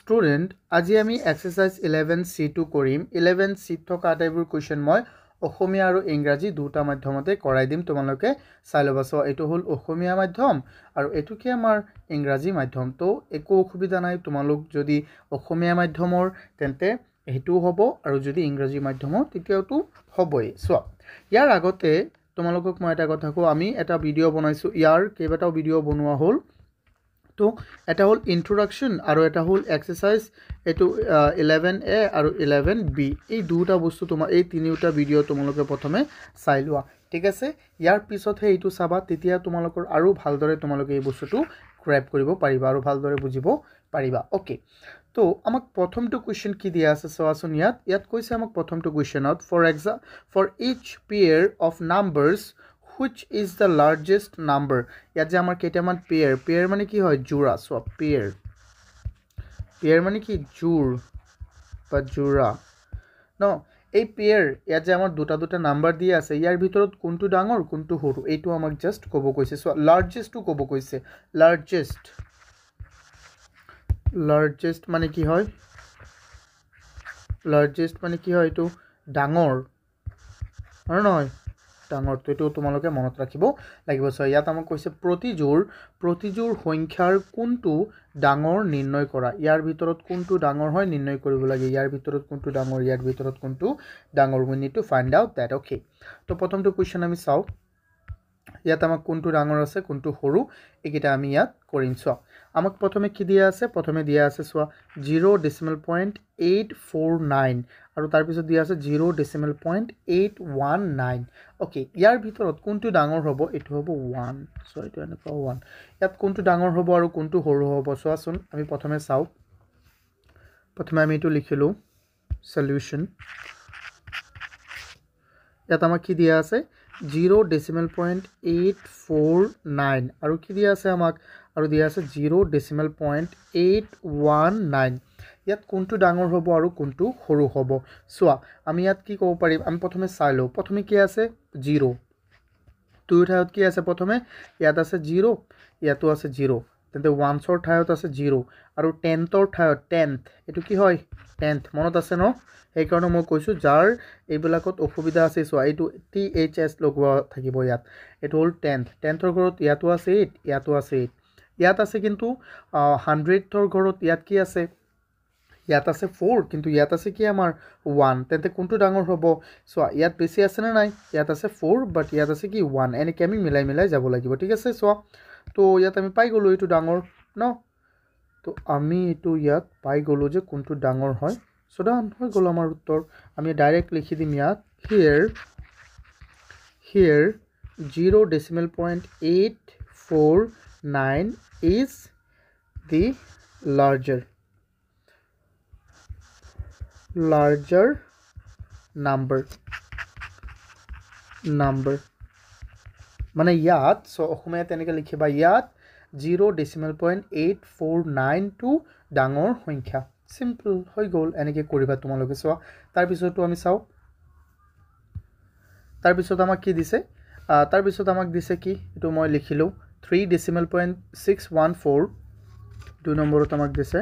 Student আজি আমি exercise 11C2 কৰিম 11C থকা আটাইবোৰ কোৱেশ্চন মই অসমীয়া আৰু ইংৰাজী দুটা মাধ্যমতে কৰাই দিম তোমালোকে চাই ল'বা সো এটো হল অসমীয়া মাধ্যম আৰু এটো কি আমাৰ ইংৰাজী মাধ্যম তো একো অসুবিধা নাই তোমালোক যদি অসমীয়া মাধ্যমৰ তেন্তে হেতু হ'ব আৰু যদি ইংৰাজী মাধ্যমৰ তেতিয়াওটো হ'বই সো ইয়াৰ আগতে তোমালোকক মই এটা কথা কও আমি এটা ভিডিও বনাইছো ইয়াৰ কেইবাটাও ভিডিও বনোৱা হ'ল তো এটা হল ইন্ট্ৰোডাকশন আৰু এটা হল এক্সাৰসাইজ এটো 11A আৰু 11B এই দুটা বস্তু তোমাৰ এই তিনিটা ভিডিও তোমালোকে প্ৰথমে চাই লোৱা ঠিক আছে ইয়াৰ পিছত হে এটো চাবা তেতিয়া তোমালোকৰ আৰু ভালদৰে তোমালোকে এই বস্তুটো গ্ৰ্যাব কৰিব পাৰিবা আৰু ভালদৰে বুজিব পাৰিবা ওকে তো আমাক প্ৰথমটো কোৱেশ্চন কি দিয়া আছে সোৱাচোন ইয়াত কৈছে আমাক প্ৰথমটো কোৱেশ্চনত for each pair of numbers which is the largest number ইয়াত যে আমাৰ কেইটামান পেয়াৰ মানে কি হয় জোড়া সো পেয়াৰ মানে কি জোড় বা জোড়া ন এই পেয়াৰ ইয়াত যে আমাৰ দুটা নাম্বাৰ দিয়া আছে ইয়াৰ ভিতৰত কোনটো ডাঙৰ কোনটো সৰু এইটো আমাক জাস্ট ক'ব কৈছে সো লাৰ্জেষ্ট টু ক'ব কৈছে লাৰ্জেষ্ট মানে কি হয় এইটো ডাঙৰ আৰু নহয় ডাঙৰ তো এটো তোমালোকে মনত ৰাখিব লাগিব সো ইয়াত আমাক কৈছে প্ৰতিজোৰ সংখ্যাৰ কোনটো ডাঙৰ নিৰ্ণয় কৰা ইয়াৰ ভিতৰত কোনটো ডাঙৰ হয় নিৰ্ণয় কৰিব লাগে ইয়াৰ ভিতৰত কোনটো ডাঙৰ ইয়াৰ ভিতৰত কোনটো ডাঙৰ we need to find out that okay তো প্ৰথমটো কোৱেশ্চন আমি চাও ইয়াত আমাক কোনটো ডাঙৰ আছে কোনটো সৰু একিটা আমি ইয়াত কৰিম সো আমাক প্ৰথমে কি দিয়া আছে প্ৰথমে দিয়া আছে সো 0.849 আৰু তাৰ পিছত দিয়া আছে 0.819 ওকে ইয়াৰ ভিতৰত কোনটো ডাঙৰ হ'ব এটো হ'ব 1 সো এটো এনেকুৱা 1 ইয়াত কোনটো ডাঙৰ হ'ব আৰু কোনটো সৰু হ'ব সোৱাচোন আমি প্ৰথমে চাও প্ৰথমে আমি এটো লিখিলো সলিউশন ইয়াত আমাক কি দিয়া আছে 0.849 আৰু কি দিয়া আছে আমাক আৰু দিয়া আছে 0.819 ইয়াত কোনটো ডাঙৰ হ'ব আৰু কোনটো সৰু হ'ব সোৱা আমি ইয়াত কি ক'ব পাৰিম আমি প্ৰথমে চাই লও প্ৰথমে কি আছে 0 2 ঠাইত কি আছে প্ৰথমে ইয়াত আছে 0 ইয়াতো আছে 0 তেন্তে 1 ৰ ঠাইত আছে 0 আৰু 10 ৰ ঠাইত 10th এটো কি হয় 10th মনত আছে ন এই কাৰণে মই কৈছো যাৰ এইবিলাকত অসুবিধা আছে সো এইটো THS লগোৱা থাকিব ইয়াত এটো হল 10th ৰ ঘৰত ইয়াতো আছে 8 ইয়াতো আছে 8 ইয়াত আছে কিন্তু 100th ৰ ঘৰত ইয়াত কি আছে ইয়াত আছে 4 কিন্তু ইয়াত আছে কি আমাৰ 1 তেন্তে কোনটো ডাঙৰ হ'ব সো ইয়াত বেছি আছে না নাই ইয়াত আছে 4 বাট ইয়াত আছে কি 1 এনে কেমি মিলাই যাব লাগিব ঠিক আছে সো তো ইয়াত আমি পাই গলো এটো ডাঙৰ ন তো আমি এটো ইয়াত পাই গলো যে কোনটো ডাঙৰ হয় সো ডান হৈ গলো আমাৰ উত্তৰ আমি ডাইৰেক্ট লিখি দিম ইয়াত here 0.849 is the larger number মানে ইয়াত সো অসমীয়া তেনেকে লিখিবা ইয়াত 0.849 টু ডাঙৰ সংখ্যা সিম্পল হৈ গল এনেকে কৰিবা তোমালোকে সো তাৰ পিছতো আমি চাও তাৰ পিছত আমাক কি দিছে তাৰ পিছত আমাক দিছে কি এটো মই লিখিলো 3.614 দুই নম্বৰত আমাক দিছে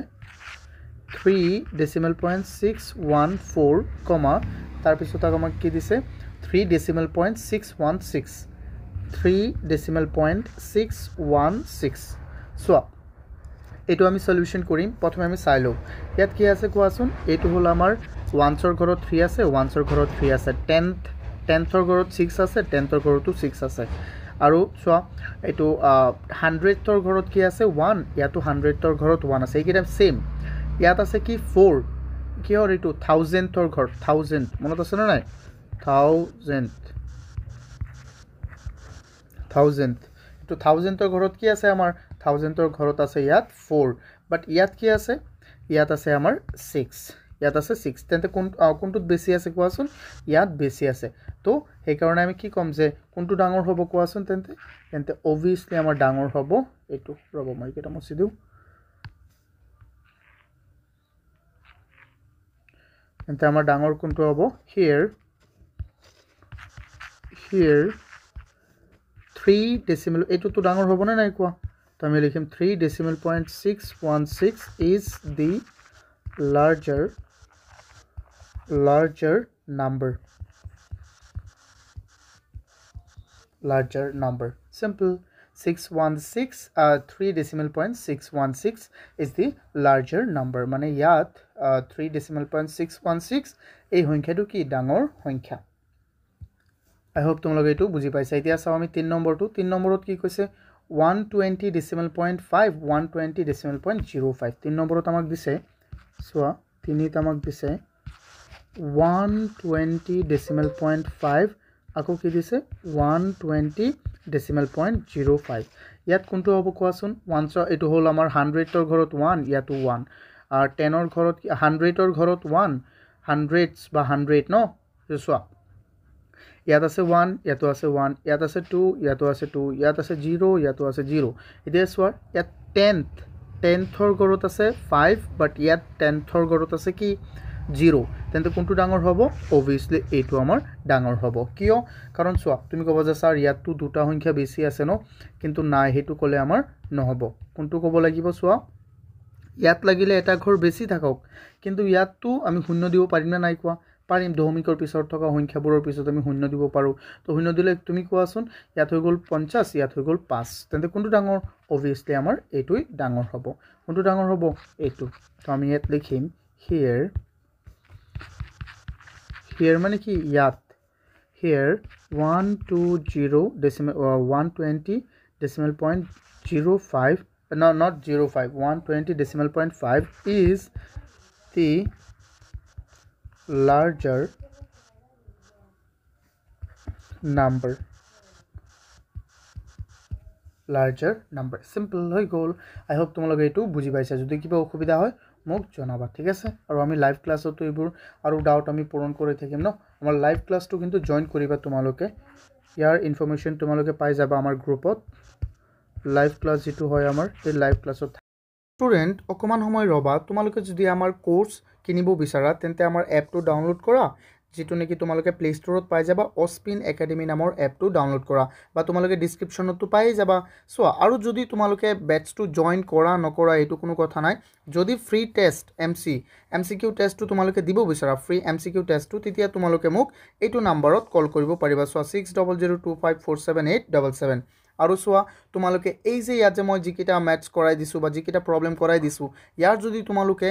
3.614 কমা তাৰ পিছত আমাক কি দিছে 3.616 সো এটো আমি সলিউশন কৰিম প্ৰথমে আমি চাই লও ইয়াত কি আছে কোৱাচোন এটো হল আমাৰ 1 ৰ ঘৰত 3 আছে 1 ৰ ঘৰত 3 আছে 10th ৰ ঘৰত 6 আছে 10th ৰ ঘৰতো 6 আছে আৰু সো এটো 100th ৰ ঘৰত কি আছে 1 ইয়াতো 100th ৰ ঘৰত 1 আছে এইকিটা সেম ইয়াত আছে কি 4 কি হল এটো 1000th ৰ ঘৰ 1000 মনত আছে না নাই 1000 এটো 1000th ৰ ঘৰত কি আছে আমাৰ 1000th ৰ ঘৰত আছে ইয়াত 4 বাট ইয়াত কি আছে ইয়াত আছে আমাৰ 6 ইয়াত আছে 6 তেন্তে কোনটোত বেছি আছে কোৱাচোন ইয়াত বেছি আছে তো এই কাৰণে আমি কি কম যে কোনটো ডাঙৰ হ'ব কোৱাচোন তেন্তে obviously আমাৰ ডাঙৰ হ'ব এটো ৰব মই কেটা মুছি দিও তেন্তে আমাৰ ডাঙৰ কোনটো হ'ব here 3 decimal এটো তো ডাঙৰ হ'ব না নাই কোৱা তো আমি লিখিম 3.616 is the larger number. Larger number. Simple. 616, 3 decimal point 616 is the larger number. Mane yat 3 decimal point 616 ei honkya tu ki dangor honkya. I hope tumloge etu buji paisa. Etia sao ami 3 number tu 3 number ot ki koise 120 decimal point 5 120 decimal point 05 3 number ot amak dise soa 3 tamak dise 120 decimal point 5 আকৌ কি দিছে 120 decimal point 05 ইয়াত কোনটো হ'ব কোৱাচোন 1 এটো হল আমাৰ 100 ৰ ঘৰত 1 ইয়াতো 1 আৰ 10 ৰ ঘৰত 100 ৰ ঘৰত 1 hundreds বা 100 ন চোৱা ইয়াত আছে 1 ইয়াতো আছে 1 ইয়াত আছে 2 ইয়াতো আছে 2 ইয়াত আছে 0 ইয়াতো আছে 0 এতিয়া চোৱা ইয়াত 10th ৰ ঘৰত আছে 5 বাট ইয়াত 10th ৰ ঘৰত আছে কি 0 তেন্তে কোনটো ডাঙৰ হ'ব obviously এইটো আমাৰ ডাঙৰ হ'ব কিয় কাৰণ চোৱা তুমি কবা যে স্যাৰ ইয়াত দুটা সংখ্যা বেছি আছে ন কিন্তু নাই হেতু কলে আমাৰ নহব কোনটো কব লাগিব চোৱা ইয়াত লাগিলে এটা ঘৰ বেছি থাকক কিন্তু ইয়াতটো আমি শূন্য দিব পাৰিম না নাই কোৱা পাৰিম দশমিকৰ পিছত থকা সংখ্যাবোৰৰ পিছত আমি শূন্য দিব পাৰো তো শূন্য দিলে তুমি কোৱাচোন ইয়াত হৈ গল 50 ইয়াত হৈ গল 5 তেন্তে কোনটো ডাঙৰ obviously আমাৰ এইটোই ডাঙৰ হ'ব কোনটো ডাঙৰ হ'ব এইটো তো আমি ইয়াত লিখিম here mane ki yat here 120 decimal 120 decimal point 05 no not 05 120 decimal point 5 is the larger number simple hoy gol I hope tomaloge etu buji paisa jodi kiba okhubida hoy মোক জনাবা ঠিক আছে আৰু আমি লাইভ ক্লাছতো এইবোৰ আৰু ডাউট আমি পূৰণ কৰি থাকিম ন আমাৰ লাইভ ক্লাছটো কিন্তু জয়েন কৰিবা তোমালোকে ইয়াৰ ইনফৰমেশন তোমালোকে পাই যাবা আমাৰ গ্ৰুপত লাইভ ক্লাছ যেটো হয় আমাৰ এই লাইভ ক্লাছত স্টুডেন্ট অকমান সময় ৰবা তোমালোকে যদি আমাৰ কোৰ্স কিনিব বিচাৰা তেন্তে আমাৰ এপটো ডাউনলোড কৰা যেটো নেকি তোমালোকে প্লে ষ্টৰত পাই যাবা অস্পিন একাডেমি নামৰ এপটো ডাউনলোড কৰা বা তোমালোকে ডেসক্ৰিপচনতো পাই যাবা সো আৰু যদি তোমালোকে বেটছটো জয়েন কৰা নকৰা এটো কোনো কথা নাই যদি ফ্ৰী টেষ্ট এমসিকিউ টেষ্টটো তোমালোকে দিব বিচাৰা ফ্ৰী এমসিকিউ টেষ্টটো তেতিয়া তোমালোকে মোক এইটো নম্বৰত কল কৰিব পাৰিবা সো 6002547877 আৰু সোয়া তোমালোকে এই যে ইয়াত যে মই জিকিটা ম্যাথছ কৰাই দিছো বা জিকিটা প্ৰবলেম কৰাই দিছো ইয়াৰ যদি তোমালোকে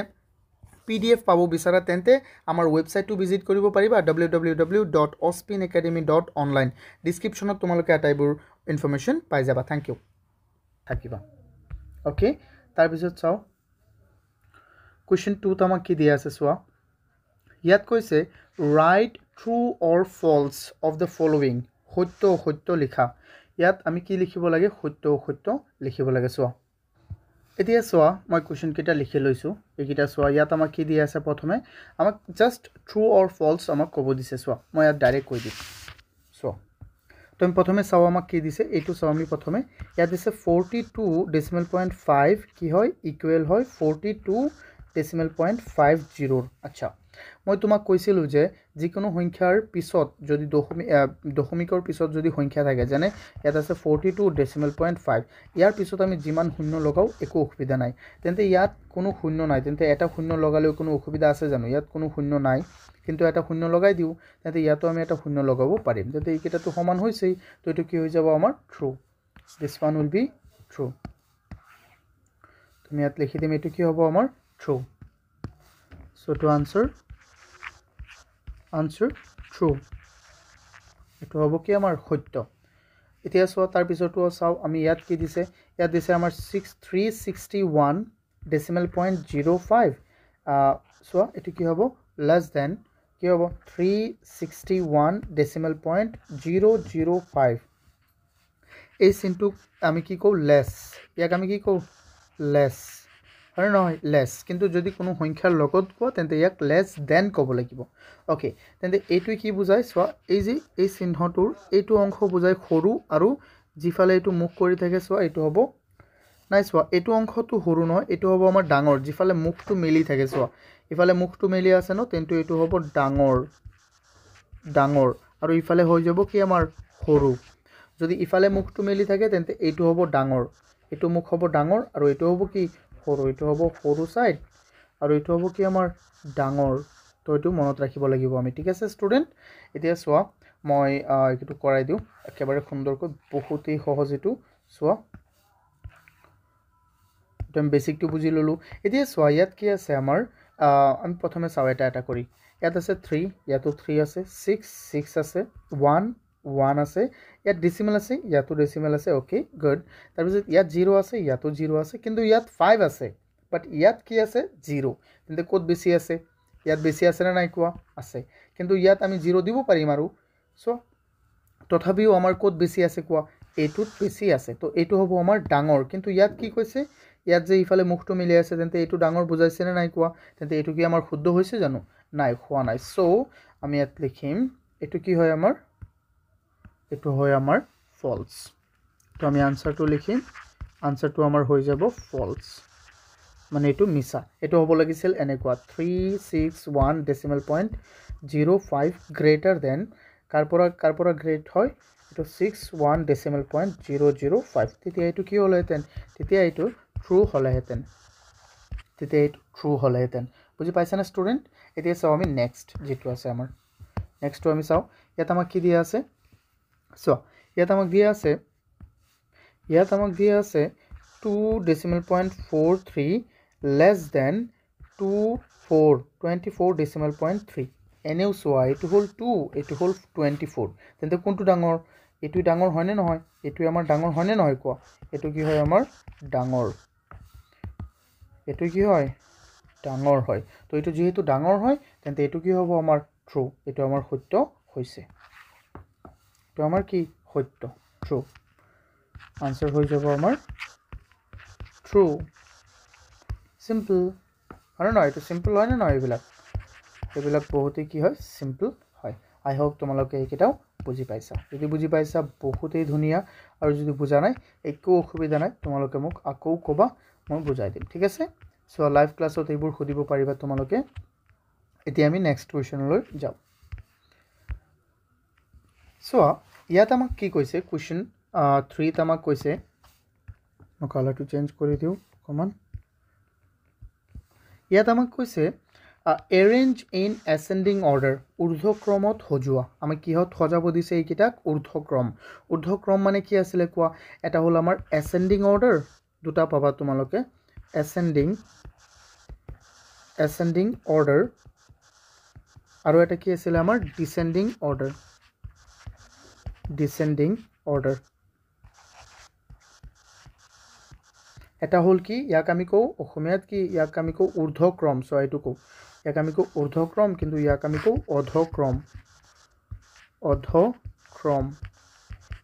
PDF পাবো বিচাৰা তেন্তে আমাৰ ওয়েবসাইটটো ভিজিট কৰিব পাৰিবা www.ospinacademy.online ডেসক্ৰিপচনত তোমালোকে আটাইবোৰ ইনফৰমেশন পাই যাবা থ্যাংক ইউ থাকিবা ওকে তাৰ পিছত চাও কোৱেশ্চন 2 ত আমাক কি দিয়া আছে সোয়া ইয়াত কৈছে write true or false of the following সত্য লিখা ইয়াত আমি কি লিখিব লাগে সত্য লিখিব লাগে সোয়া এতিয়া সোয়া মই কোৱেশ্চন কেটা লিখি লৈছো এইকিটা সোয়া ইয়াত আমাক কি দিয়া আছে প্ৰথমে আমাক জাস্ট ট্ৰু অৰ ফলস আমাক ক'ব দিছে সোয়া মই ইয়াত ডাইৰেক্ট কৈ দিম সোয়া তুমি প্ৰথমে চাও আমাক কি দিছে এইটো চাও আমি প্ৰথমে ইয়াত দিছে 42.5 কি হয় ইকুৱেল হয় 42.50 আচ্ছা মই তোমাক কৈছিলো যে যিকোনো সংখ্যাৰ পিছত যদি দশমিকৰ পিছত যদি সংখ্যা থাকে জানে ইয়াত আছে 42.5 ইয়াৰ পিছত আমি যিমান শূন্য লগাও একো অসুবিধা নাই তেন্তে ইয়াত কোনো শূন্য নাই তেন্তে এটা শূন্য লগালেও কোনো অসুবিধা আছে জানো ইয়াত কোনো শূন্য নাই কিন্তু এটা শূন্য লগাই দিও তেন্তে ইয়াতো আমি এটা শূন্য লগাব পাৰিম তেন্তে এইকেইটাটো সমান হৈছেই তো এটো কি হৈ যাব আমাৰ true this one will be true তুমি ইয়াত লিখি দিম এটো কি হ'ব আমাৰ true so to answer true এটো হ'ব কি আমাৰ সত্য এতিয়া সোয়া তাৰ পিছতো চাও আমি ইয়াত কি দিছে ইয়াত দিছে আমাৰ 361.05 সোয়া এটো কি হ'ব less than কি হ'ব 361.005 এই চিনটো আমি কি কও লেস ইয়াক আমি কি কও লেস আৰু নহয় লেস কিন্তু যদি কোনো সংখ্যাৰ লগত কোৱা তেন্তে ইয়াক লেস দেন ক'ব লাগিব ওকে তেন্তে এইটো কি বুজায় সোয়া এই যে এই চিহ্নটোৰ এইটো অংশ বুজায় সৰু আৰু জিফালে এইটো মুখ কৰি থাকে সোয়া এইটো হ'ব নাই সোয়া এইটো অংশটো সৰু নহয় এইটো হ'ব আমাৰ ডাঙৰ জিফালে মুখটো মেলি থাকে সোয়া ইফালে মুখটো মেলি আছে ন তেন্তে এইটো হ'ব ডাঙৰ আৰু ইফালে হৈ যাব কি আমাৰ সৰু যদি ইফালে মুখটো মেলি থাকে তেন্তে এইটো হ'ব ডাঙৰ এইটো মুখ হ'ব ডাঙৰ আৰু এইটো হ'ব কি সৰু এইটো হ'ব সৰু সাইড আৰু এইটো হ'ব কি আমাৰ ডাঙৰ তো এইটো মনত ৰাখিব লাগিব আমি ঠিক আছে ষ্টুডেণ্ট এতিয়া চোৱা মই এইটো কৰাই দিওঁ একেবাৰে সুন্দৰকৈ বহুতেই সহজ এইটো চোৱা একদম বেসিকটো বুজি ললো এতিয়া চোৱা ইয়াত কি আছে আমাৰ আমি প্ৰথমে চাও এটা কৰি ইয়াত আছে 3 ইয়াতো 3 আছে 6 আছে 1 আছে ইয়াত ডেসিমেল আছে ইয়াতো ডেসিমেল আছে ওকে গুড তাৰপিছত ইয়াত 0 আছে ইয়াতো 0 আছে কিন্তু ইয়াত 5 আছে বাট ইয়াত কি আছে 0 কিন্তু ক'ত বেছি আছে ইয়াত বেছি আছে না নাই কোৱা আছে কিন্তু ইয়াত আমি 0 দিব পাৰিম আৰু সো তথাপিও আমাৰ ক'ত বেছি আছে কোৱা এইটোত বেছি আছে তো এইটো হ'ব আমাৰ ডাঙৰ কিন্তু ইয়াত কি কৈছে ইয়াত যে ইফালে মুখটো মিলি আছে তেন্তে এইটো ডাঙৰ বুজাইছে না নাই কোৱা তেন্তে এইটো কি আমাৰ শুদ্ধ হৈছে জানো নাই হোৱা নাই সো আমি ইয়াত লিখিম এইটো কি হয় আমাৰ এইটো হয় আমাৰ ফলস তো আমি আনসাৰটো লিখিম আনসাৰটো আমাৰ হৈ যাব ফলস মানে এইটো মিছা এইটো হ'ব লাগিছিল এনেকুৱা 361 ডেসিমেল পয়েন্ট 05 গ্ৰেটাৰ দেন কাৰপৰা গ্ৰেট হয় এইটো 61 ডেসিমেল পয়েন্ট 005 তেতিয়া এইটো কি হ'লহেতেন তেতিয়া এইটো ট্ৰু হ'লহেতেন বুজি পাইছানে ষ্টুডেন্ট এতিয়া চাও আমি নেক্সট যেটো আছে আমাৰ নেক্সটটো আমি চাও ইয়াত আমাক কি দিয়া আছে সো ইয়াত আমাক দিয়া আছে 2 decimal point 43 less than 24 decimal point 3 এনেও সোয়া এটো হল 2 এটো হল 24 তেন্তে কোনটো ডাঙৰ এটো ডাঙৰ হয় নে নহয় এটো আমাৰ ডাঙৰ হয় নে নহয় কোৱা এটো কি হয় আমাৰ ডাঙৰ এটো কি হয় ডাঙৰ হয় তো এটো যেহেতু ডাঙৰ হয় তেন্তে এটো কি হ'ব আমাৰ ট্ৰু এটো আমাৰ সত্য হৈছে তো আমাৰ কি সত্য ট্ৰু আনসাৰ হৈ যাব আমাৰ ট্ৰু সিম্পল আৰু নহয় এটো সিম্পল হয় না নহয় এইবিলাক বহুতেই কি হয় সিম্পল হয় আই হোপ তোমালোকে এইকেইটাও বুজি পাইছা যদি বুজি পাইছা বহুতেই ধুনিয়া আৰু যদি বুজা নাই একো অসুবিধা নাই তোমালোকে মোক আকৌ কবা মই বুজাই দিম ঠিক আছে সো লাইভ ক্লাছত এইবোৰ খুদিব পাৰিবা তোমালোকে এতিয়া আমি নেক্সট কোৱেশ্চনলৈ যাও সো ইয়াত আমাক কি কৈছে কোৱেশ্চন 3 ত আমাক কৈছে মই কালাৰটো চেঞ্জ কৰি দিও অকমান ইয়াত আমাক কৈছে arrange in ascending order ঊৰ্ধ্বক্ৰমত সজোৱা আমি কিহত সজাব দিছে এইকিটাক ঊৰ্ধ্বক্ৰম মানে কি আছিল কোৱা এটা হল আমাৰ ascending order দুটা পাবা তোমালোকে ascending order আৰু এটা কি আছিল আমাৰ descending order এটা হল কি ইয়াক আমি কও অসমীয়াত কি ইয়াক আমি কও ঊৰ্ধ্বক্ৰম সো এইটো কও ইয়াক আমি কও ঊৰ্ধ্বক্ৰম কিন্তু ইয়াক আমি কও অধক্ৰম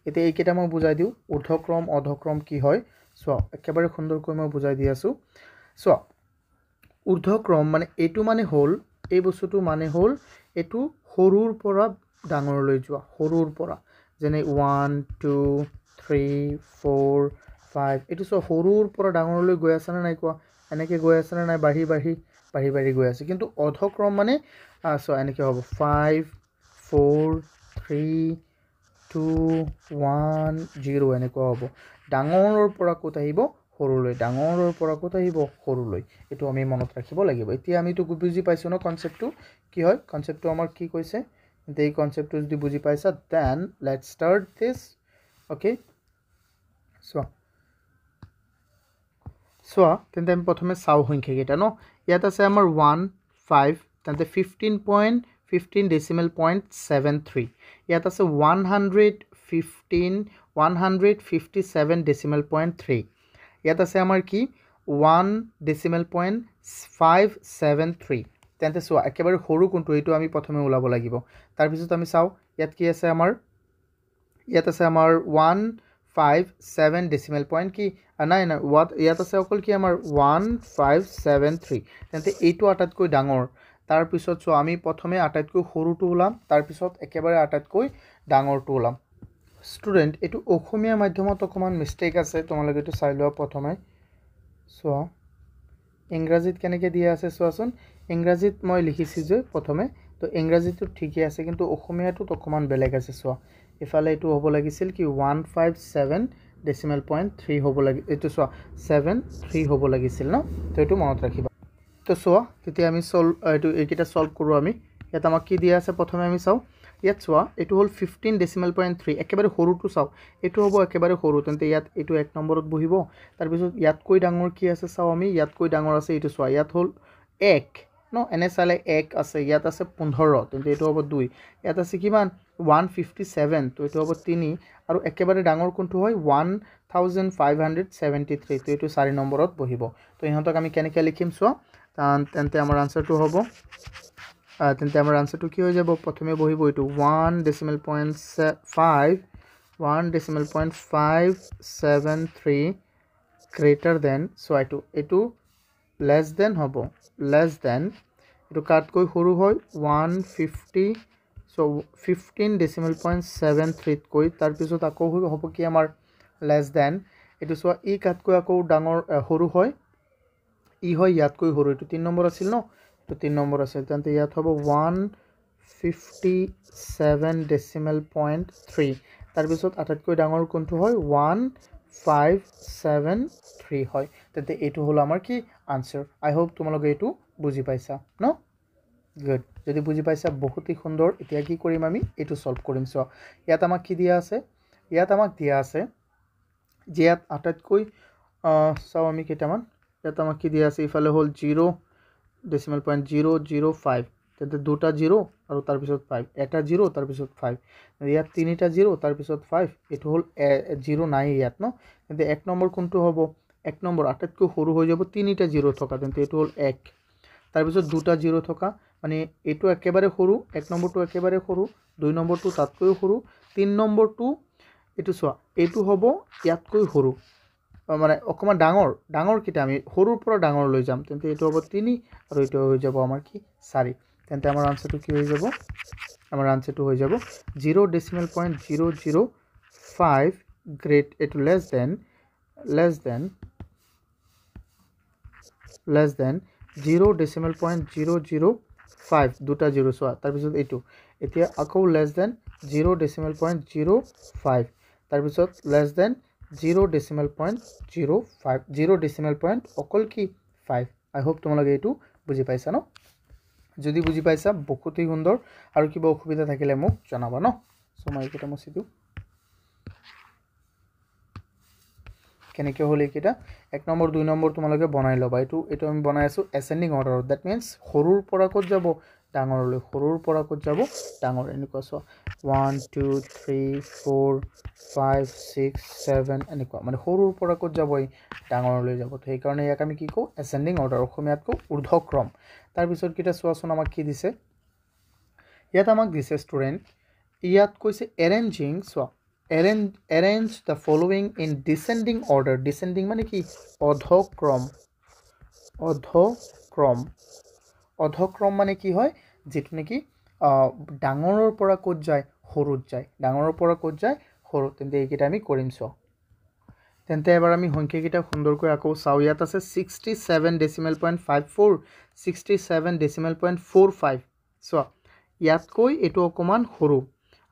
এতিয়া এইকেইটা মই বুজাই দিও ঊৰ্ধ্বক্ৰম অধক্ৰম কি হয় সো একেবাৰে সুন্দৰকৈ মই বুজাই দি আছো সো ঊৰ্ধ্বক্ৰম মানে এইটো মানে হল এই বস্তুটো মানে হল এটো সৰুৰ পৰা ডাঙৰলৈ যোৱা সৰুৰ পৰা যেনে 1 2 3 4 5 এটো সো সৰুৰ পৰা ডাঙৰলৈ গৈ আছে না নাই কোৱা এনেকে গৈ আছে না নাই বাঢ়ি গৈ আছে কিন্তু অধক্ৰম মানে সো এনেকে হ'ব 5 4 3 2 1 0 এনেকে হ'ব ডাঙৰৰ পৰা কত আহিব সৰুলৈ ডাঙৰৰ পৰা কত আহিব সৰুলৈ এটো আমি মনত ৰাখিব লাগিব এতিয়া আমি তো বুজি পাইছো ন কনসেপ্টটো কি হয় কনসেপ্টটো আমাৰ কি কৈছে এই কনসেপ্টটো যদি বুজি পাইছা then let's start this okay so তেন্তে আমি প্ৰথমে চাও সংখ্যা কেইটা ন ইয়াত আছে আমাৰ 1 5 তেন্তে 15 ডেসিমেল পয়েন্ট 73 ইয়াত আছে 157 ডেসিমেল পয়েন্ট 3 ইয়াত আছে আমাৰ কি 1 ডেসিমেল পয়েন্ট 573 তেন্তে সো একেবাৰে সৰু কোনটো এইটো আমি প্ৰথমে ওলাব লাগিব তাৰ পিছত আমি চাও ইয়াত কি আছে আমাৰ ইয়াত আছে আমাৰ 157 ডেসিমেল পয়েন্ট কি নাই what ইয়াত আছে অকল কি আমাৰ 1573 তেন্তে এইটো আটাতকৈ ডাঙৰ তাৰ পিছত সো আমি প্ৰথমে আটাতকৈ সৰুটো ওলাম তাৰ পিছত একেবাৰে আটাতকৈ ডাঙৰটো ওলাম স্টুডেন্ট এটো অসমীয়া মাধ্যমত অকমান মিস্টেক আছে তোমালোকে এটো চাই লোৱা প্ৰথমে সো ইংৰাজীত কেনেকৈ দিয়া আছে চোৱাচোন ইংৰাজীত মই লিখিছি যে প্ৰথমে তো ইংৰাজীটো ঠিকই আছে কিন্তু অসমীয়াটো অকমান বেলেগ আছে সো ইফালে এটো হ'ব লাগিছিল কি 157 ডেসিমেল পয়েন্ট 3 হ'ব লাগি এটো সো 73 হ'ব লাগিছিল ন তো এটো মনত ৰাখিবা তো চোৱা তেতিয়া আমি এইকেইটা সলভ কৰোঁ আমি ইয়াত আমাক কি দিয়া আছে প্ৰথমে আমি চাওঁ ইয়াত চোৱা এইটো হ'ল 15.3 একেবাৰে সৰুটো চাওঁ এইটো হ'ব একেবাৰে সৰু তেন্তে ইয়াত এইটো 1 নম্বৰত বহিব তাৰপিছত ইয়াতকৈ ডাঙৰ কি আছে চাওঁ আমি ইয়াতকৈ ডাঙৰ আছে এইটো চোৱা ইয়াত হ'ল 1 ন এনে চালে 1 আছে ইয়াত আছে 15 তেন্তে এইটো হ'ব 2 ইয়াত আছে কিমান 157 তো এইটো হ'ব 3 আৰু একেবাৰে ডাঙৰ কোনটো হয় 1573 তো এইটো 4 নম্বৰত বহিব তো ইহঁতক আমি কেনেকৈ লিখিম চোৱা তেন্তে আমাৰ আনসাৰটো হ'ব তেন্তে আমাৰ আনসাৰটো কি হৈ যাব প্ৰথমে বহিব এইটো 1.573 গ্ৰেটাৰ দেন সো এইটো লেছ দেন হ'ব লেছ দেন এইটো কাটকৈ সৰু হয় 150 সো 15.73 কৈ তাৰ পিছত আকৌ হ'ব কি আমাৰ লেছ দেন এইটো চোৱা ই কাটকৈ আকৌ ডাঙৰ সৰু হয় ই হয় ইয়াতকৈ সৰু এইটো 3 নম্বৰ আছিল ন তো 3 নম্বৰ আছে তেন্তে ইয়াত হ'ব 157.3 তাৰ পিছত আটাইতকৈ ডাঙৰ কোনটো হয় 1573 হয় তেন্তে এইটো হ'ল আমাৰ কি আনসাৰ আই হোপ তোমালোকে এইটো বুজি পাইছা ন গুড যদি বুজি পাইছা বহুতই সুন্দৰ এতিয়া কি কৰিম আমি এইটো সলভ কৰিম সো ইয়াত আমাক কি দিয়া আছে ইয়াত আমাক দিয়া আছে যে ইয়াত আটাইতকৈ চাও আমি কেইটামান ইয়াত আমাক কি দিয়া আছে ইফালে হ'ল 0.005 তেন্তে দুটা 0 আৰু তাৰ পিছত 5 এটা 0 তাৰ পিছত 5 ইয়াত তিনিটা 0 তাৰ পিছত 5 এটো হ'ল 0 নাই ইয়াত ন তেন্তে 1 নম্বৰ কোনটো হ'ব 1 নম্বৰ আটাইতকৈ সৰু হৈ যাব তিনিটা 0 থকা তেন্তে এটো হ'ল 1 তাৰ পিছত দুটা 0 থকা মানে এটো একেবাৰে সৰু 1 নম্বৰটো একেবাৰে সৰু 2 নম্বৰটো তাতকৈ সৰু 3 নম্বৰটো এটো চোৱা এটো হ'ব ইয়াতকৈ সৰু মানে অকমান ডাঙৰ কিটা আমি সৰুৰ পৰা ডাঙৰ লৈ যাম তেন্তে এটো হ'ব 3 আৰু এটো হৈ যাব আমাৰ কি 4 তেন্তে আমাৰ আনসাৰটো কি হৈ যাব আমাৰ আনসাৰটো হৈ যাব 0.005 গ্ৰেট এটো লেছ দেন 0.005 দুটা 0 চোৱা তাৰ পিছত এইটো এতিয়া আকৌ লেছ দেন 0.005 তাৰ পিছত লেছ দেন 0.05 অকল কি 5 আই হোপ তোমালোকে এইটো বুজি পাইছা ন যদি বুজি পাইছা বহুতই সুন্দৰ আৰু কিবা অসুবিধা থাকিলে মোক জনাবা ন সো মই এটা মুছি দিও কেনেকৈ হল এইকেইটা 1 নম্বৰ 2 নম্বৰ তোমালোকে বনাই লবা এইটো আমি বনাই আছো এসেন্ডিং অৰ্ডাৰত দ্যাট মিন্স সৰুৰ পৰা ক'ত যাব ডাঙৰলৈ সৰুৰ পৰা ক'ত যাব ডাঙৰ এনেকুৱা সো 1 2 3 4 5 6 7 এনেকুৱা মানে সৰুৰ পৰা ক'ত যাব ডাঙৰলৈ যাব তো এই কাৰণে ইয়াক আমি কি কও এসেন্ডিং অৰ্ডাৰ অসমীয়াত কও ঊৰ্ধ্বক্ৰম তাৰ পিছত কিটা চোৱাচোন আমাক কি দিছে ইয়াত আমাক দিছে ষ্টুডেন্ট ইয়াত কৈছে এৰেঞ্জিং so arrange the following in descending order descending মানে কি অধক্ৰম মানে কি হয় যেটো নেকি ডাঙৰৰ পৰা ক'ত যায় সৰুত যায় ডাঙৰৰ পৰা ক'ত যায় সৰু তেন্তে এইকেইটা আমি কৰিম সো তেন্তে এবাৰ আমি সংখ্যাকেইটা সুন্দৰকৈ আকৌ চাও ইয়াত আছে 67.54 67.45 সো ইয়াতকৈ এটো অকমান সৰু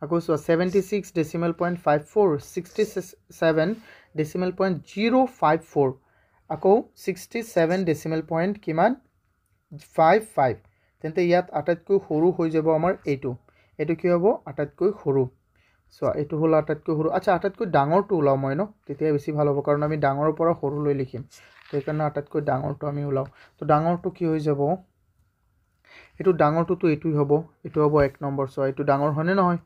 আকৌ সো 76.54 67.054 আকৌ 67 কিমান 55 তেন্তে ইয়াত আটাইতকৈ সৰু হৈ যাব আমাৰ এইটো কি হ'ব আটাইতকৈ সৰু সো এইটো হল আটাইতকৈ সৰু আচ্ছা আটাইতকৈ ডাঙৰটো ওলাও মই ন তেতিয়া বেছি ভাল হ'ব কাৰণ আমি ডাঙৰৰ পৰা সৰু লৈ লিখিম তো এইকাৰণে আটাইতকৈ ডাঙৰটো আমি ওলাও তো ডাঙৰটো কি হৈ যাব এইটো ডাঙৰটো তো এইটোই হ'ব এইটো হ'ব 1 নম্বৰ সো এইটো ডাঙৰ হয়নে নহয়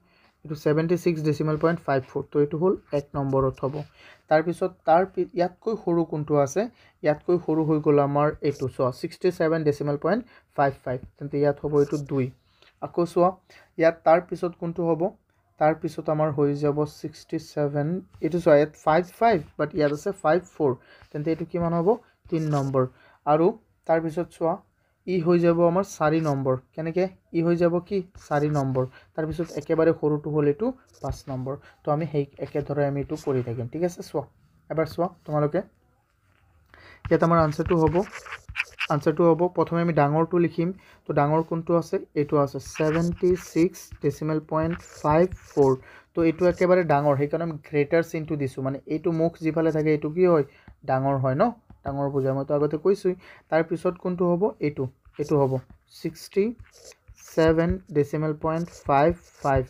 এইটো 76.54 তো এইটো হল 1 নম্বৰত হ'ব তাৰ পিছত ইয়াতকৈ সৰু কোনটো আছে ইয়াতকৈ সৰু হৈ গল আমাৰ এইটো সো 67.55 তেন্তে ইয়াত হ'ব এইটো 2 আকৌ সো ইয়াত তাৰ পিছত কোনটো হ'ব তাৰ পিছত আমাৰ হৈ যাব 67 এইটো সো ইয়াত 55 বাট ইয়াত আছে 54 তেন্তে এইটো কিমান হ'ব 3 নম্বৰ আৰু তাৰ পিছত সো ই হৈ যাব আমাৰ 4 নম্বৰ কেনেকৈ ই হৈ যাব কি 4 নম্বৰ তাৰ পিছত একেবাৰে সৰুটো হল এটো 5 নম্বৰ তো আমি হেই একে ধৰে আমি এটো কৰি থাকিম ঠিক আছে সো এবাৰ সো তোমালোকে ইয়াত আমাৰ আনসাৰটো হ'ব প্ৰথমে আমি ডাঙৰটো লিখিম তো ডাঙৰ কোনটো আছে এটো আছে 76.54 তো এটো একেবাৰে ডাঙৰ হেই কাৰণ আমি গ্ৰেটাৰ চিনটো দিছো মানে এটো মুখ জিফালে থাকে এটো কি হয় ডাঙৰ হয় ন ডাঙৰ বুজায় মইতো আগতে কৈছোই তাৰ পিছত কোনটো হ'ব এটো হ'ব 67.55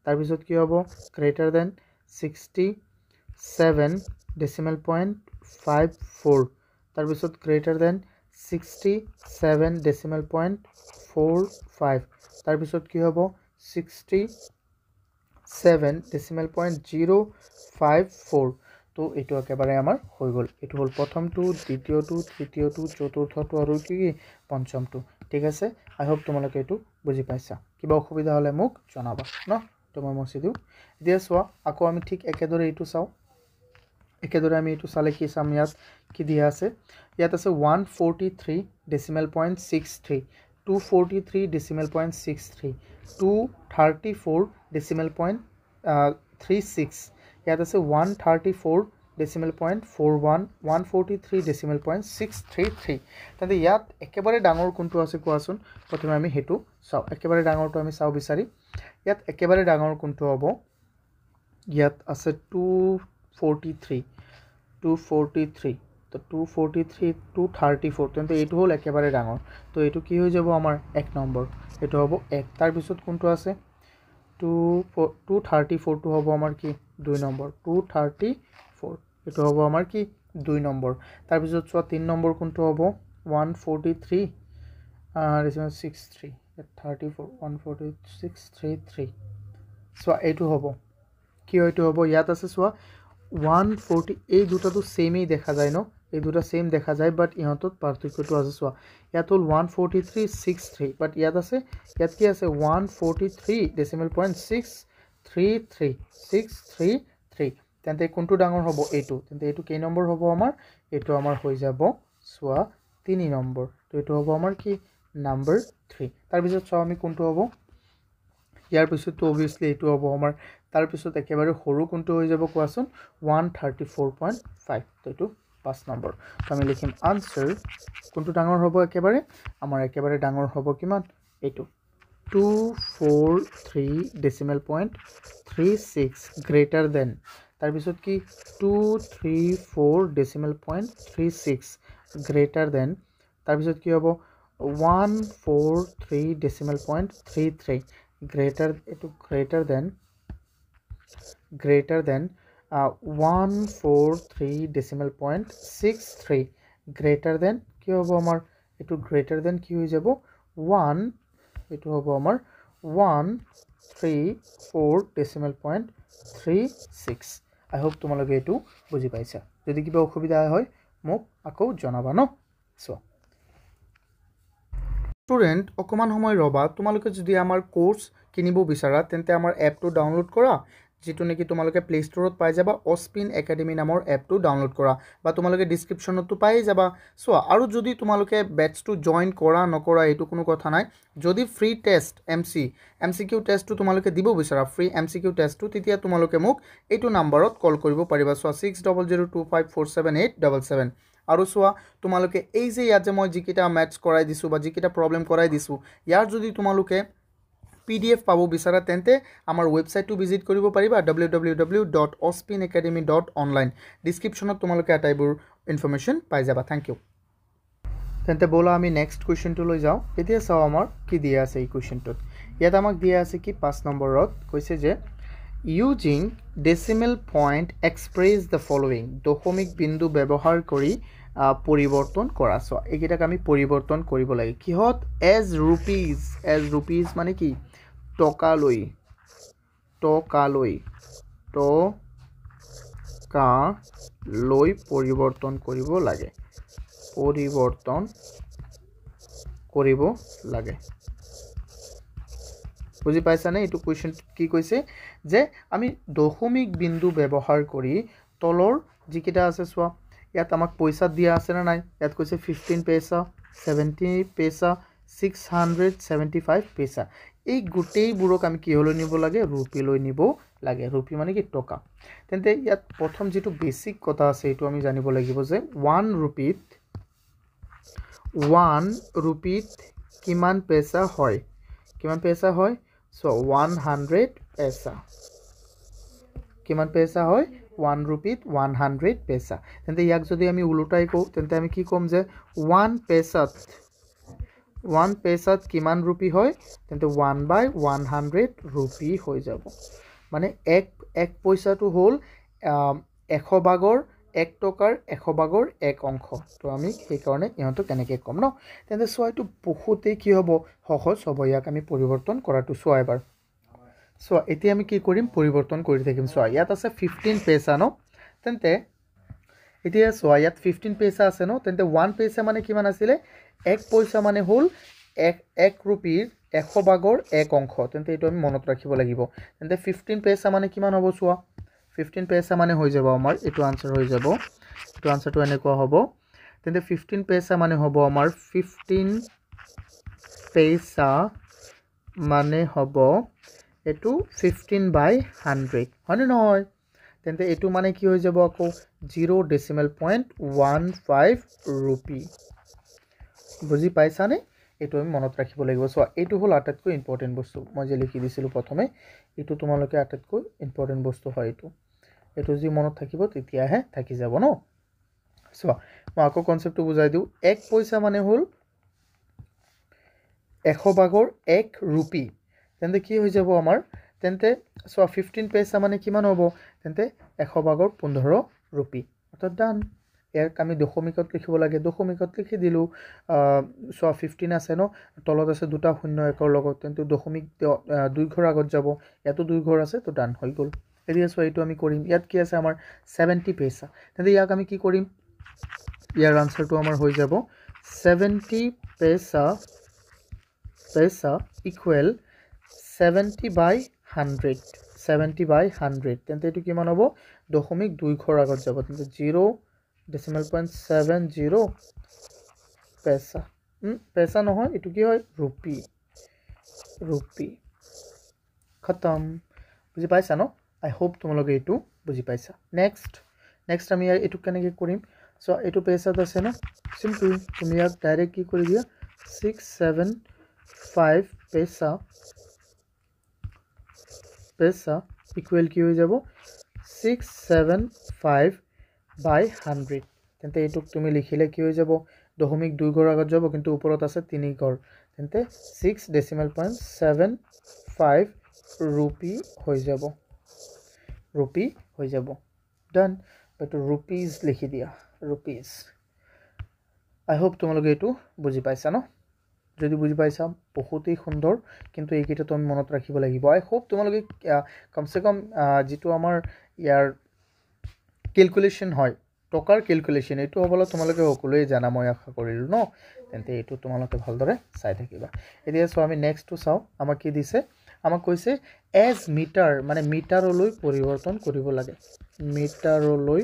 তাৰ পিছত কি হ'ব greater than 67.54 তাৰ পিছত greater than 67.45 তাৰ পিছত কি হ'ব 67.054 তো এটো একেবাৰে আমাৰ হৈ গল এটো হল প্ৰথমটো দ্বিতীয়টো তৃতীয়টো চতুৰ্থটো আৰু কি পঞ্চমটো ঠিক আছে আই হোপ তোমালোকে এটো বুজি পাইছা কিবা অসুবিধা হলে মোক জনাবা ন তো মই মছি দিও দিয়া সোৱা আকৌ আমি ঠিক একেদৰে এটো চাও একেদৰে আমি এটো চালে কি চাম ইয়াত কি দিয়া আছে ইয়াত আছে 143.63 243.63 234.36 ইয়াত আছে 134.41 143.633 তাতে ইয়াত একেবাৰে ডাঙৰ কোনটো আছে কোৱাচোন প্ৰথমে আমি হেতু চাও একেবাৰে ডাঙৰটো আমি চাও বিচাৰি ইয়াত একেবাৰে ডাঙৰ কোনটো হ'ব ইয়াত আছে 243 তো 243 234 তেন্তে এইটো হল একেবাৰে ডাঙৰ তো এইটো কি হৈ যাব আমাৰ এক নম্বৰ এটো হ'ব এক তাৰ পিছত কোনটো আছে 234 টো হ'ব আমাৰ কি 2 নম্বৰ 234 এটো হ'ব আমাৰ কি 2 নম্বৰ তাৰ পিছত চোৱা 3 নম্বৰ কোনটো হ'ব 143 63 34 14633 চোৱা এইটো হ'ব কি হয়তো হ'ব ইয়াত আছে চোৱা 140 এই দুটাটো সেমই দেখা যায় ন এই দুটা সেম দেখা যায় বাট ইহতত পাৰ্থক্যটো আছে চোৱা ইয়াত হল 14363 বাট ইয়াত আছে ইয়াত কি আছে 143.633 তেন্তে কোনটো ডাঙৰ হ'ব এইটো তেন্তে এইটো কেই নম্বৰ হ'ব আমাৰ এইটো আমাৰ হৈ যাব চোৱা 3 নম্বৰ তো এইটো হ'ব আমাৰ কি নাম্বাৰ 3 তাৰ পিছত চাও আমি কোনটো হ'ব ইয়াৰ পিছত তো obviously এইটো হ'ব আমাৰ তাৰ পিছত একেবাৰে সৰু কোনটো হৈ যাব কোৱাচোন 134.5 তো এইটো 5 নম্বৰ তো আমি লিখিম আনসাৰ কোনটো ডাঙৰ হ'ব একেবাৰে আমাৰ একেবাৰে ডাঙৰ হ'ব কিমান এইটো 243.36 greater than তাৰ পিছত কি 234.36 greater than তাৰ পিছত কি হ'ব 143.33 greater than 143.63 greater than কি হ'ব আমাৰ এটো greater than কি হৈ যাব 1 এটো হ'ব আমাৰ 134.36 আই হোপ তোমালোকে এটো বুজি পাইছা যদি কিবা অসুবিধা হয় মোক আকৌ জনাবা ন সো স্টুডেন্ট অকমান সময় ৰবা তোমালোকে যদি আমাৰ কোৰ্স কিনিব বিচাৰা তেন্তে আমাৰ এপটো ডাউনলোড কৰা যেটো নেকি তোমালোকে প্লে ষ্টৰত পাই যাবা অস্পিন একাডেমি নামৰ এপটো ডাউনলোড কৰা বা তোমালোকে ডেসক্ৰিপচনতো পাই যাবা সো আৰু যদি তোমালোকে বেটছটো জয়েন কৰা নকৰা এটো কোনো কথা নাই যদি ফ্ৰী টেষ্ট এমসিকিউ টেষ্টটো তোমালোকে দিব বিচাৰা ফ্ৰী এমসিকিউ টেষ্টটো তেতিয়া তোমালোকে মোক এইটো নম্বৰত কল কৰিব পাৰিবা সো 6002547877 আৰু সোৱা তোমালোকে এই যে ইয়াত যে মই জিকিটা ম্যাথছ কৰাই দিছো বা জিকিটা প্ৰবলেম কৰাই দিছো ইয়াৰ যদি তোমালোকে PDF পাবো বিচাৰা তেন্তে আমাৰ ওয়েবসাইটটো ভিজিট কৰিব পাৰিবা www.ospinacademy.online ডেসক্ৰিপচনত তোমালোকে আটাইবোৰ ইনফৰমেশন পাই যাবা থ্যাংক ইউ তেন্তে বলা আমি নেক্সট কোৱেশ্চনটো লৈ যাও এতিয়া চাও আমাৰ কি দিয়া আছে এই কোৱেশ্চনটোত ইয়াত আমাক দিয়া আছে কি 5 নম্বৰত কৈছে যে using decimal point express the following দশমিক বিন্দু ব্যৱহাৰ কৰি পৰিৱৰ্তন কৰা সো এইকেইটাক আমি পৰিৱৰ্তন কৰিব লাগে কিহত as rupees মানে কি টকা লৈ পৰিৱৰ্তন কৰিব লাগে বুজি পাইছা নে এইটো কোৱেশ্চন কি কৈছে যে আমি দশমিক বিন্দু ব্যৱহাৰ কৰি তলৰ যিকিটা আছে সোৱা ইয়াত আমাক পইচা দিয়া আছে না নাই ইয়াত কৈছে 15 পইচা 70 পইচা 675 পইচা এই গুটেই বুৰক আমি কি হলো নিব লাগে ৰূপী লৈ নিব লাগে ৰূপী মানে কি টকা তেন্তে ইয়াত প্ৰথম যেটো বেসিক কথা আছে এটো আমি জানিব লাগিব যে 1 ৰুপিত কিমান পইচা হয় so 100 paisa কিমান পইচা হয় 1 rupees 100 paisa তেন্তে ইয়াক যদি আমি উলটাই কওঁ তেন্তে আমি কি ক'ম যে 1 paisat কিমান রুপি হয় তেন্তে 1/100 রুপি হৈ যাব মানে এক পইচাটো হ'ল 100 ভাগৰ 1 টকাৰ 100 ভাগৰ 1 অংশ তো আমি সেই কাৰণে ইহঁতো কেনেকৈ কম ন তেন্তে সোৱাইটো বহুতেই কি হ'ব সহজ হ'ব ইয়াক আমি পৰিৱৰ্তন কৰাটো সোৱা এবাৰ সোৱা এতিয়া আমি কি কৰিম পৰিৱৰ্তন কৰি থাকিম সোৱা ইয়াত আছে 15 পইচা ন তেন্তে এতিয়া সোৱা ইয়াত 15 পইচা আছে ন তেন্তে 1 পইচা মানে কিমান আছিলে 1 পইচা মানে হ'ল 1 रुपीर 100 भागৰ 1 অংশ তেন্তে এটো আমি মনত ৰাখিব লাগিব তেন্তে 15 পইচা মানে কিমান হ'ব সোৱা 15 পইচা মানে হৈ যাব আমাৰ এটো আনসাৰ হৈ যাব এটো আনসাৰটো এনেকুৱা হ'ব তেন্তে 15 পইচা মানে হ'ব আমাৰ 15 পইচা মানে হ'ব এটো 15/100 হয়নে নহয় তেন্তে এটো মানে কি হৈ যাব আকৌ 0.15 रुपी বুজি পাইছানে এটো আমি মনত ৰাখিব লাগিব সো এটো হল আটাইতকৈ ইম্পৰ্টেন্ট বস্তু মই যে লিখি দিছিলো প্ৰথমে এটো তোমালোকে আটাইতকৈ ইম্পৰ্টেন্ট বস্তু হয় এটো যি মনত থাকিব তেতিয়াহে থাকি যাব ন সো মই আকৌ কনসেপ্টটো বুজাই দিও 1 পইচা মানে হল 100 ভাগৰ 1 रुपी তেন্তে কি হৈ যাব আমাৰ তেন্তে সো 15 পইচা মানে কিমান হ'ব তেন্তে 100 ভাগৰ 15 रुपी অর্থাৎ ডান ইয়াক আমি দশমিকত লিখিব লাগে দশমিকত লিখি দিলু সো 15 আছে ন তলত আছে দুটা শূন্য একৰ লগত তেন্তে দশমিক দুই ঘৰ আগত যাব ইয়াতো দুই ঘৰ আছে তো ডান হৈ গল এতিয়া সো এইটো আমি কৰিম ইয়াত কি আছে আমাৰ 70 পইচা তেন্তে ইয়াক আমি কি কৰিম ইয়াৰ আনসাৰটো আমাৰ হৈ যাব 70 পইচা ইকুৱেল 70/100 70/100 তেন্তে এটো কিমান হ'ব দশমিক দুই ঘৰ আগত যাব তেন্তে 0.70 पैसा पैसा নহয় এটো কি হয় रुपी खत्म বুজি পাইছা ন আই হোপ তোমালোকে এটো বুজি পাইছা নেক্সট আমি এটো কেনেকৈ কৰিম সো এটো পইচাত আছে ন সিম্পল তুমি ইয়াক ডাইৰেক্ট কি কৰি দিয়া 675 पैसा ইকুৱেল কি হৈ যাব 675/100 তেন্তে এটুক তুমি লিখিলে কি হৈ যাব দশমিক দুই ঘৰ আগত যাব কিন্তু ওপৰত আছে তিনি ঘৰ তেন্তে 6.75 रुपी হৈ যাব ডান এটো रुपीस লিখি দিয়া रुपीस আই হোপ তোমালোকে এটো বুজি পাইছা ন যদি বুজি পাইছা বহুতই সুন্দৰ কিন্তু এইকেইটা তুমি মনত ৰাখিব লাগিব আই হোপ তোমালোকে কমসে কম যেটো আমাৰ ইয়াৰ ক্যালকুলেশন হয় টকাৰ ক্যালকুলেশন এটো হবলা তোমালোকে সকলোৱে জানা মই আশা কৰিলো ন তেন্তে এটো তোমালোকে ভালদৰে চাই থাকিবা এতিয়া সো আমি নেক্সটটো চাও আমাক কি দিছে আমাক কৈছে এজ মিটাৰ মানে মিটাৰলৈ পৰিৱৰ্তন কৰিব লাগে মিটাৰলৈ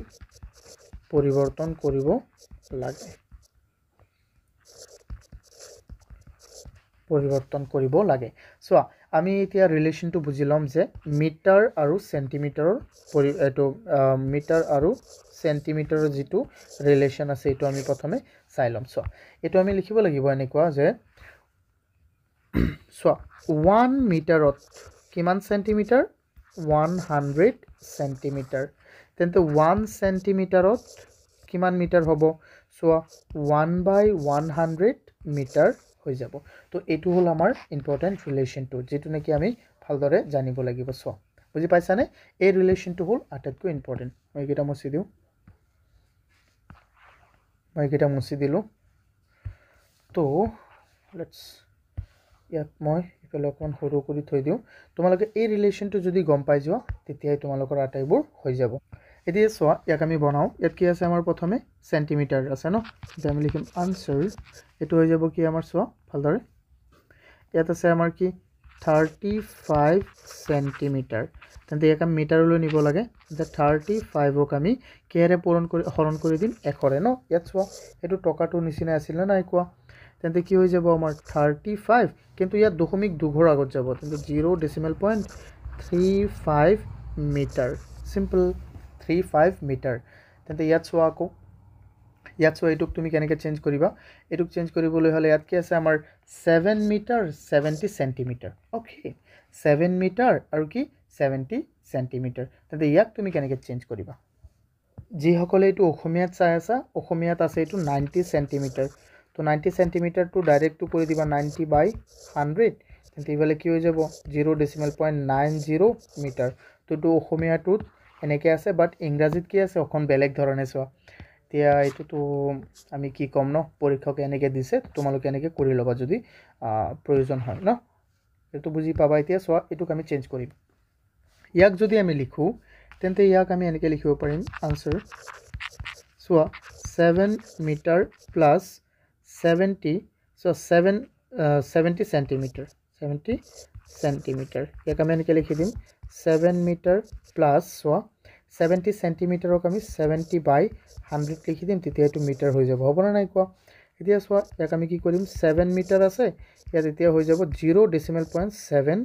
পৰিৱৰ্তন কৰিব লাগে সো আমি এতিয়া ৰিলেশনটো বুজি লম যে মিটাৰ আৰু সেন্টিমিটাৰৰ এটো মিটাৰ আৰু সেন্টিমিটাৰৰ যেটো ৰিলেশন আছে এটো আমি প্ৰথমে চাই লম সো এটো আমি লিখিব লাগিব এনেকুৱা যে সো 1 মিটাৰত কিমান সেন্টিমিটাৰ 100 সেন্টিমিটাৰ তেন্তে 1 সেন্টিমিটাৰত কিমান মিটাৰ হ'ব সো 1/100 মিটাৰ হৈ যাব তো এটো হল আমাৰ ইম্পৰ্টেন্ট ৰিলেশনটো যেটো নেকি আমি ভালদৰে জানিব লাগিব সো বুজি পাইছানে এই ৰিলেশনটো হল আটাইতকৈ ইম্পৰ্টেন্ট মই এটা মুছি দিলো তো লেটস ইয়াক মই ইফালে অকমান সৰু কৰি থৈ দিও তোমালোকে এই ৰিলেশনটো যদি গম পাই যোৱা তেতিয়াই তোমালোকৰ আটাইবোৰ হৈ যাব এতিয়া সোৱা ইয়াক আমি বনাও ইয়াত কি আছে আমাৰ প্ৰথমে সেন্টিমিটাৰ আছে ন তেতিয়া আমি লিখিম আনসাৰ এটো হৈ যাব কি আমাৰ সোৱা ভালদৰে ইয়াত আছে আমাৰ কি 35 সেন্টিমিটাৰ তেন্তে ইয়াক আমি মিটাৰলৈ নিব লাগে যে 35 ক আমি কেৰে হৰণ কৰি দিম 100 ন ইয়াত সোৱা এটো টকাটো নিচিনা আছিল না নাই কোৱা তেন্তে কি হৈ যাব আমাৰ 35 কিন্তু ইয়াত দশমিক দুঘৰ আগত যাব তেন্তে 0.35 মিটাৰ সিম্পল 35 মিটাৰ তেন্তে ইয়াত সোৱা আকৌ ইয়াত সোৱা এটুক তুমি কেনেকৈ চেঞ্জ কৰিবা এটুক চেঞ্জ কৰিবলৈ হলে ইয়াত কি আছে আমাৰ 7 মিটাৰ 70 সেন্টিমিটাৰ ওকে 7 মিটাৰ আৰু কি 70 সেন্টিমিটাৰ তেন্তে ইয়াক তুমি কেনেকৈ চেঞ্জ কৰিবা যিসকলে এইটো অসমীয়াত চাই আছা অসমীয়াত আছে এইটো 90 সেন্টিমিটাৰ তো 90 সেন্টিমিটাৰটো ডাইৰেক্টটো কৰি দিবা 90/100 তেন্তে ইফালে কি হৈ যাব 0.90 মিটাৰ তো এইটো অসমীয়াটোত এনেকৈ আছে বাট ইংৰাজীত কি আছে অকণ বেলেগ ধৰণে চোৱা এতিয়া এইটোতো আমি কি ক'ম ন পৰীক্ষকে এনেকৈ দিছে তোমালোকে এনেকৈ কৰি ল'বা যদি প্ৰয়োজন হয় ন এইটো বুজি পাবা এতিয়া চোৱা এইটোক আমি চেঞ্জ কৰিম ইয়াক যদি আমি লিখোঁ তেন্তে ইয়াক আমি এনেকৈ লিখিব পাৰিম আনসাৰ চোৱা 7 metre plus 70 so 70 centimetre 70 centimetre ইয়াক আমি এনেকৈ লিখি দিম 7 মিটাৰ প্লাছ চোৱা 70 সেন্টিমিটাৰক আমি 70/100 লিখি দিম তেতিয়া এইটো মিটাৰ হৈ যাব হ'ব না নাই কোৱা এতিয়া চোৱা ইয়াক আমি কি কৰিম 7 মিটাৰ আছে ইয়াত এতিয়া হৈ যাব 0.70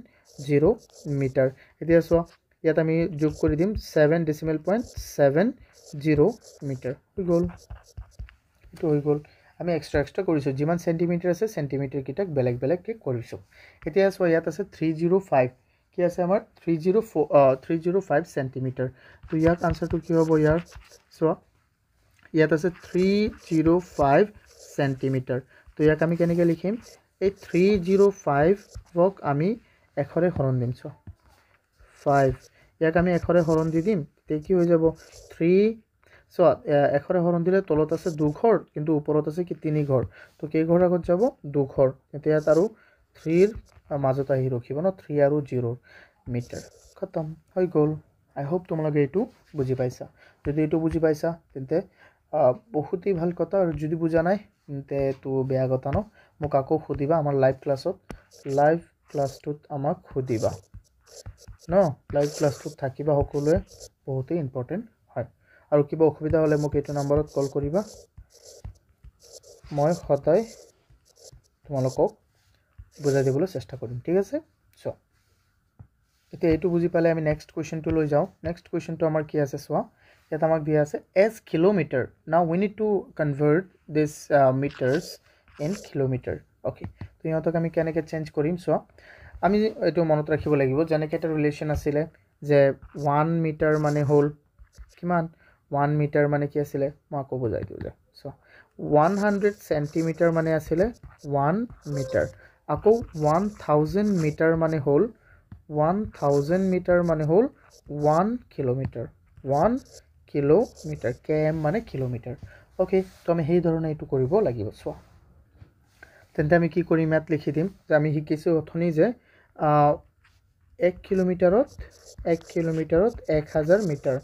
মিটাৰ এতিয়া চোৱা ইয়াত আমি যোগ কৰি দিম 7.70 মিটাৰ হৈ গ'ল এইটো হৈ গ'ল আমি এক্সট্ৰা কৰিছোঁ যিমান সেন্টিমিটাৰ আছে সেন্টিমিটাৰ কিটাক বেলেগ বেলেগকৈ কৰিছোঁ এতিয়া চোৱা ইয়াত আছে 305 কি আছে আমাৰ 305 সেন্টিমিটাৰ তো ইয়াত আনসাৰটো কি হ'ব ইয়াৰ চোৱা ইয়াত আছে 305 সেন্টিমিটাৰ তো ইয়াক আমি কেনেকৈ লিখিম এই 305ক আমি এশৰে হৰণ দিম চোৱা 5 ইয়াক আমি এশৰে হৰণ দি দিম তেতিয়া কি হৈ যাব 3 চোৱা এশৰে হৰণ দিলে তলত আছে 2 ঘৰ কিন্তু ওপৰত আছে কি 3 ঘৰ তো কেই ঘৰ আগত যাব 2 ঘৰ এতিয়া ইয়াত আৰু 3ৰ মাজত আহি ৰখিব ন 3 আৰু 0 মিটাৰ খতম হৈ গ'ল আই হোপ তোমালোকে এইটো বুজি পাইছা যদি এইটো বুজি পাইছা তেন্তে বহুতেই ভাল কথা আৰু যদি বুজা নাই তেন্তে এইটো বেয়া কথা ন মোক আকৌ সুধিবা আমাৰ লাইভ ক্লাছটোত আমাক সুধিবা ন লাইভ ক্লাছটোত থাকিবা সকলোৱে বহুতেই ইম্পৰ্টেণ্ট হয় আৰু কিবা অসুবিধা হ'লে মোক এইটো নম্বৰত কল কৰিবা মই সদায় তোমালোকক বুজাই দিবলৈ চেষ্টা কৰিম ঠিক আছে চোৱা এতিয়া এইটো বুজি পালে আমি নেক্সট কুৱেশ্যনটো লৈ যাওঁ নেক্সট কুৱেশ্যনটো আমাৰ কি আছে চোৱা ইয়াত আমাক দিয়া আছে as kilometre now we need to convert this metres in kilometre okay তো ইহঁতক আমি কেনেকৈ চেঞ্জ কৰিম চোৱা আমি এইটো মনত ৰাখিব লাগিব যেনেকৈ এটা ৰিলেশ্যন আছিলে যে 1 মিটাৰ মানে হ'ল কিমান 1 মিটাৰ মানে কি আছিলে মই আকৌ বুজাই দিওঁ যে চোৱা 100 সেন্টিমিটাৰ মানে আছিলে 1 মিটাৰ আকৌ 1000 মিটাৰ মানে হ'ল 1000 মিটাৰ মানে হ'ল 1 কিলোমিটাৰ 1 কিলোমিটাৰ km মানে কিলোমিটাৰ অ'কে তো আমি সেই ধৰণে এইটো কৰিব লাগিব চোৱা তেন্তে আমি কি কৰিম ইয়াত লিখি দিম যে আমি শিকিছোঁ অথনি যে 1 কিলোমিটাৰত 1000 মিটাৰ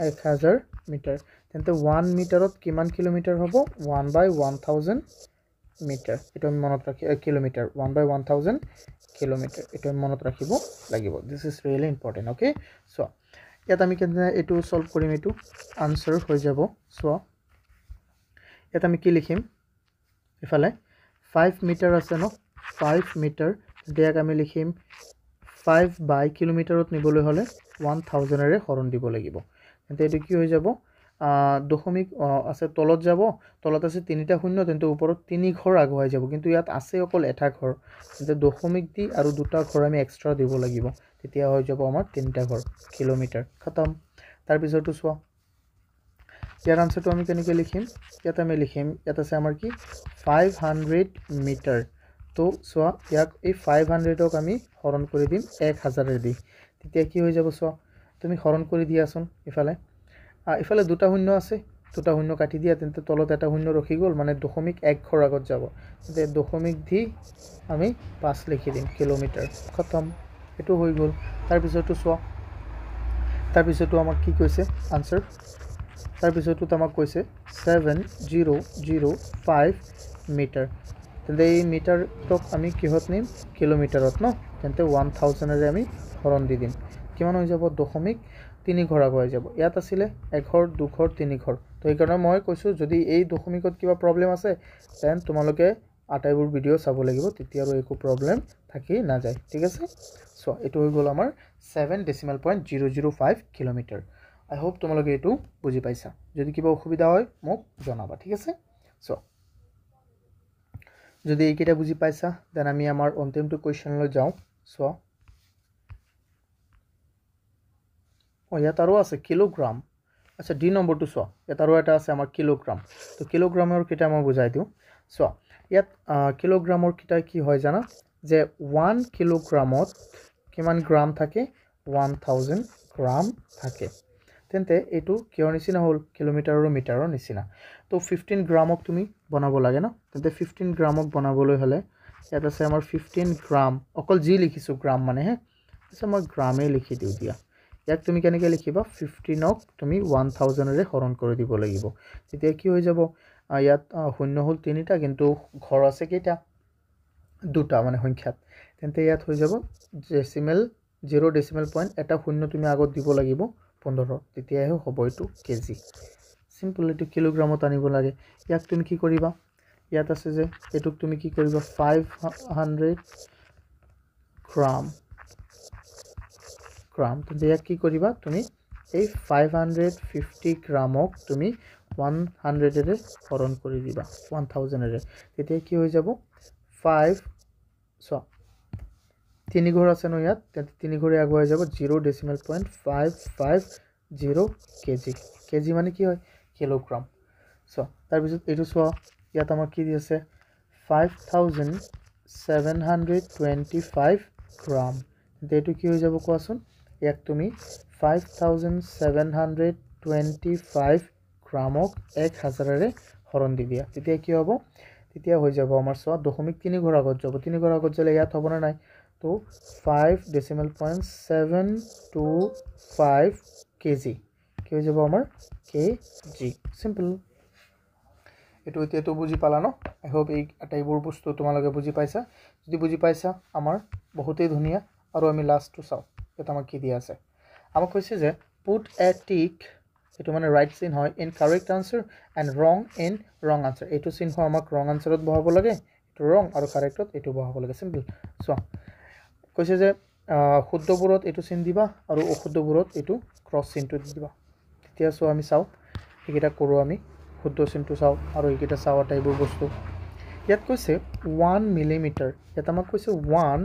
1000 মিটাৰ তেন্তে 1 মিটাৰত কিমান কিলোমিটাৰ হ'ব 1/1000 মিটাৰ এইটো আমি মনত ৰাখি কিলোমিটাৰ 1/1000 কিলোমিটাৰ এইটো আমি মনত ৰাখিব লাগিব this is really important okay চোৱা ইয়াত আমি কেনে এইটো সলভ কৰিম এইটো আনসাৰ হৈ যাব চোৱা ইয়াত আমি কি লিখিম ইফালে 5 মিটাৰ আছে ন 5 মিটাৰ ইয়াক আমি লিখিম 5 কিলোমিটাৰত নিবলৈ হ'লে 1000ৰে হৰণ দিব লাগিব তেন্তে এইটো কি হৈ যাব দশমিক আছে তলত যাব তলত আছে 3টা শূন্য তেন্তে ওপৰত 3 ঘৰ আগুৱাই যাব কিন্তু ইয়াত আছে অকল এটা ঘৰ তেন্তে দশমিক দি আৰু 2টা ঘৰ আমি এক্সট্ৰা দিব লাগিব তেতিয়া হৈ যাব আমাৰ 3টা ঘৰ কিলোমিটাৰ খতম তাৰপিছতো চোৱা ইয়াৰ আনসাৰটো আমি কেনেকৈ লিখিম ইয়াত আমি লিখিম ইয়াত আছে আমাৰ কি 500 মিটাৰ তো চোৱা ইয়াক এই 500ক আমি হৰণ কৰি দিম 1000 দি তেতিয়া কি হৈ যাব চোৱা তুমি হৰণ কৰি দিয়াচোন ইফালে 2টা শূন্য আছে 2টা শূন্য কাটি দিয়া তেন্তে তলত এটা শূন্য ৰখি গ'ল মানে দশমিক 1 ঘৰ আগত যাব তেন্তে দশমিক দি আমি 5 লিখি দিম কিলোমিটাৰ খতম এইটো হৈ গ'ল তাৰপিছতো চোৱা তাৰপিছতো আমাক কি কৈছে আনসাৰ তাৰপিছতো আমাক কৈছে 7005 মিটাৰ তেন্তে এই মিটাৰক আমি কিহত নিম কিলোমিটাৰত ন তেন্তে 1000ৰে আমি হৰণ দি দিম কিমান হৈ যাব দশমিক 3 ঘৰ আগুৱাই যাব ইয়াত আছিলে 1 ঘৰ 2 ঘৰ 3 ঘৰ তো সেইকাৰণে মই কৈছোঁ যদি এই দশমিকত কিবা প্ৰব্লেম আছে দেন তোমালোকে আটাইবোৰ ভিডিঅ' চাব লাগিব তেতিয়া আৰু একো প্ৰব্লেম থাকি নাযায় ঠিক আছে চোৱা এইটো হৈ গ'ল আমাৰ 7.005 কিলোমিটাৰ আই হোপ তোমালোকে এইটো বুজি পাইছা যদি কিবা অসুবিধা হয় মোক জনাবা ঠিক আছে চোৱা যদি এইকেইটা বুজি পাইছা দেন আমি আমাৰ অন্তিমটো কুৱেশ্যনলৈ যাওঁ চোৱা ইয়াত আৰু আছে কিলোগ্ৰাম আচ্ছা ডি নম্বৰটো চোৱা ইয়াত আৰু এটা আছে আমাৰ কিলোগ্ৰাম তো কিলোগ্ৰামৰ কেইটা মই বুজাই দিওঁ চোৱা ইয়াত কিলোগ্ৰামৰ কেইটা কি হয় জানা যে 1 কিলোগ্ৰামত কিমান গ্ৰাম থাকে 1000 গ্ৰাম থাকে তেন্তে এইটো কিহৰ নিচিনা হ'ল কিলোমিটাৰ আৰু মিটাৰৰ নিচিনা তো 15 গ্ৰামক তুমি বনাব লাগে ন তেন্তে 15 গ্ৰামক বনাবলৈ হ'লে ইয়াত আছে আমাৰ 15 গ্ৰাম অকল জি লিখিছোঁ গ্ৰাম মানে হে আচ্ছা মই গ্ৰামেই লিখি দিওঁ দিয়া ইয়াক তুমি কেনেকৈ লিখিবা 15ক তুমি 1000ৰে হৰণ কৰি দিব লাগিব তেতিয়া কি হৈ যাব ইয়াত শূন্য হ'ল তিনিটা কিন্তু ঘৰ আছে কেইটা দুটা মানে সংখ্যাত তেন্তে ইয়াত হৈ যাব ডেসিমেল 0 ডেসিমেল পইণ্ট এটা শূন্য তুমি আগত দিব লাগিব 15 তেতিয়াহে হ'ব এইটো কেজি সিম্পল এইটো কিলোগ্ৰামত আনিব লাগে ইয়াক তুমি কি কৰিবা ইয়াত আছে যে এটুক তুমি কি কৰিবা 500 গ্ৰাম তেন্তে ইয়াক কি কৰিবা তুমি এই 550 গ্ৰামক তুমি 100 ৰে হৰণ কৰি দিবা 1000 ৰে তেতিয়া কি হৈ যাব 5 সো তিনি ঘৰ আছে ন ইয়াত তেন্তে তিনি ঘৰে আগুৱাই যাব 0 ডেসিমেল পইণ্ট 550 কেজি কেজি মানে কি হয় কিলোগ্ৰাম সো তাৰ পিছত এইটো চোৱা ইয়াত আমাৰ কি দি আছে 5725 গ্ৰাম তেটো কি হৈ যাব কোৱাচোন ইয়াক তুমি 5725 গ্ৰামক 1000 ৰে হৰণ দি দিয়া তেতিয়া কি হ'ব তেতিয়া হৈ যাব আমাৰ চোৱা 0.3 ঘৰ আগত যাব 3 ঘৰ আগত গলে ইয়াত হ'ব না নাই তো 5 ডেসিমেল পইণ্ট 725 কেজি কি হৈ যাব আমাৰ কেজি সিম্পল এটো এতিয়াতো বুজি পালা ন আই হোপ এই আটাইবোৰ বস্তু তোমালোকে বুজি পাইছা যদি বুজি পাইছা আমাৰ বহুতেই ধুনিয়া আৰু আমি লাষ্টটো চাও এটা আমাক কি দিয়া আছে আমাক কৈছে যে পুট এ টিক এটো মানে ৰাইট চিন হয় ইন কাৰেক্ট আনসাৰ এন্ড ৰং ইন ৰং আনসাৰ এটো চিন হয় আমাক ৰং আনসাৰত বহাব লাগে এটো ৰং আৰু কাৰেক্টত এটো বহাব লাগে সিম্পল সো কৈছে যে শুদ্ধবোৰত এটো চিন দিবা আৰু অশুদ্ধবোৰত এটো ক্ৰস চিনটো দি দিবা তেতিয়া সো আমি চাও একিটা কৰো আমি শুদ্ধ চিনটো চাও আৰু একিটা চাও টাইপৰ বস্তু ইয়াত কৈছে 1 মিলিমিটাৰ ইয়াত আমাক কৈছে 1